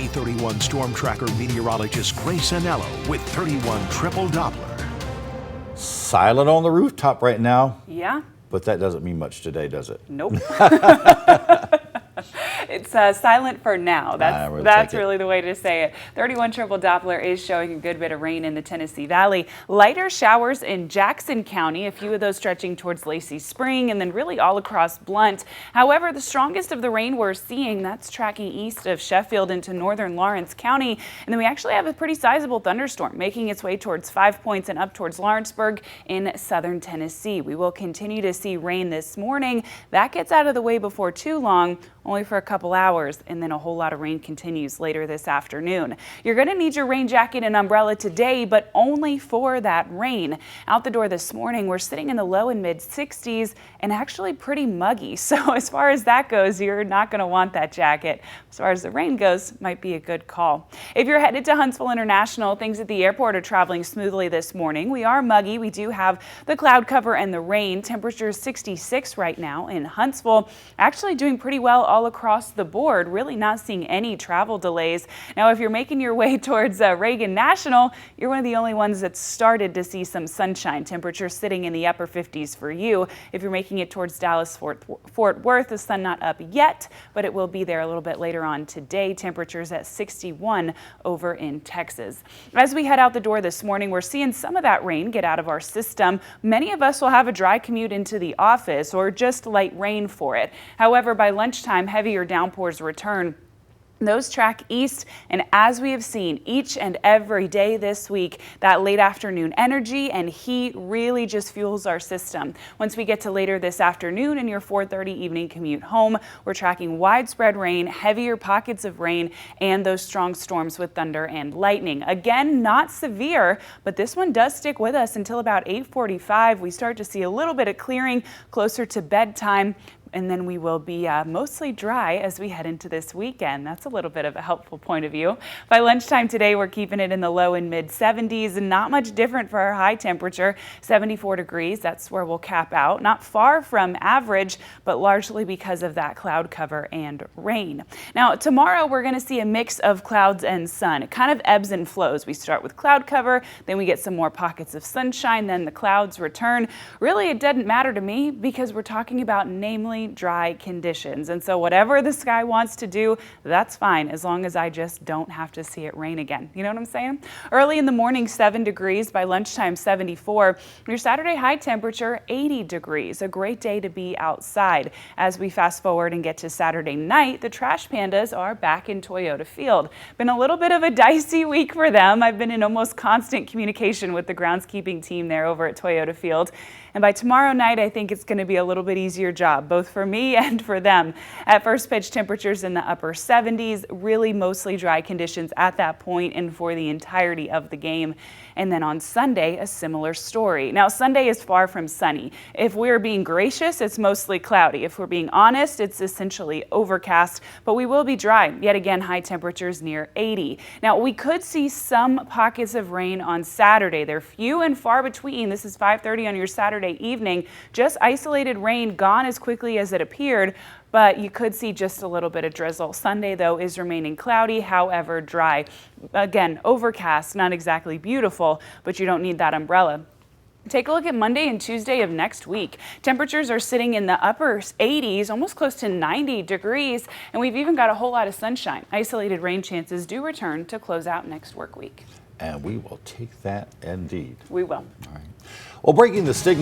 3031 Storm Tracker meteorologist Grace Anello with 31 triple Doppler. Silent on the rooftop right now. Yeah. But that doesn't mean much today, does it? Nope. It's silent for now. That's really the way to say it. 31 triple Doppler is showing a good bit of rain in the Tennessee Valley. Lighter showers in Jackson County, a few of those stretching towards Lacey Spring, and then really all across Blunt. However, the strongest of the rain we're seeing, that's tracking east of Sheffield into northern Lawrence County. And then we actually have a pretty sizable thunderstorm making its way towards 5 Points and up towards Lawrenceburg in southern Tennessee. We will continue to see rain this morning. That gets out of the way before too long, only for a couple hours, and then a whole lot of rain continues later this afternoon. You're going to need your rain jacket and umbrella today, but only for that rain. Out the door this morning, we're sitting in the low and mid 60s and actually pretty muggy. So as far as that goes, you're not going to want that jacket. As far as the rain goes, might be a good call. If you're headed to Huntsville International, things at the airport are traveling smoothly this morning. We are muggy. We do have the cloud cover and the rain. Temperature is 66 right now in Huntsville. Actually doing pretty well all across the board, really not seeing any travel delays. Now, if you're making your way towards Reagan National, you're one of the only ones that started to see some sunshine. Temperature sitting in the upper 50s for you. If you're making it towards Dallas, Fort Worth, the sun not up yet, but it will be there a little bit later on today. Temperatures at 61 over in Texas. As we head out the door this morning, we're seeing some of that rain get out of our system. Many of us will have a dry commute into the office or just light rain for it. However, by lunchtime, heavier downpours return. Those track east, and as we have seen each and every day this week, that late afternoon energy and heat really just fuels our system. Once we get to later this afternoon and your 4:30 evening commute home, we're tracking widespread rain, heavier pockets of rain, and those strong storms with thunder and lightning. Again, not severe, but this one does stick with us until about 8:45. We start to see a little bit of clearing closer to bedtime. And then we will be mostly dry as we head into this weekend. That's a little bit of a helpful point of view. By lunchtime today, we're keeping it in the low and mid 70s, and not much different for our high temperature, 74 degrees. That's where we'll cap out. Not far from average, but largely because of that cloud cover and rain. Now, tomorrow we're going to see a mix of clouds and sun. It kind of ebbs and flows. We start with cloud cover, then we get some more pockets of sunshine, then the clouds return. Really, it doesn't matter to me because we're talking about namely dry conditions. And so whatever the sky wants to do, that's fine as long as I just don't have to see it rain again. You know what I'm saying? Early in the morning, 7 degrees. By lunchtime, 74. Your Saturday high temperature, 80 degrees. A great day to be outside. As we fast forward and get to Saturday night, the Trash Pandas are back in Toyota Field. Been a little bit of a dicey week for them. I've been in almost constant communication with the groundskeeping team there over at Toyota Field. And by tomorrow night, I think it's going to be a little bit easier job, both for me and for them. At first pitch, temperatures in the upper 70s, really mostly dry conditions at that point and for the entirety of the game. And then on Sunday, a similar story. Now, Sunday is far from sunny. If we're being gracious, it's mostly cloudy. If we're being honest, it's essentially overcast, but we will be dry. Yet again, high temperatures near 80. Now, we could see some pockets of rain on Saturday. They're few and far between. This is 5:30 on your Saturday evening. Just isolated rain, gone as quickly as it appeared, but you could see just a little bit of drizzle. Sunday, though, is remaining cloudy, however dry. Again, overcast, not exactly beautiful, but you don't need that umbrella. Take a look at Monday and Tuesday of next week. Temperatures are sitting in the upper 80s, almost close to 90 degrees, and we've even got a whole lot of sunshine. Isolated rain chances do return to close out next work week. And we will take that indeed. We will. All right. Well, breaking the stigma.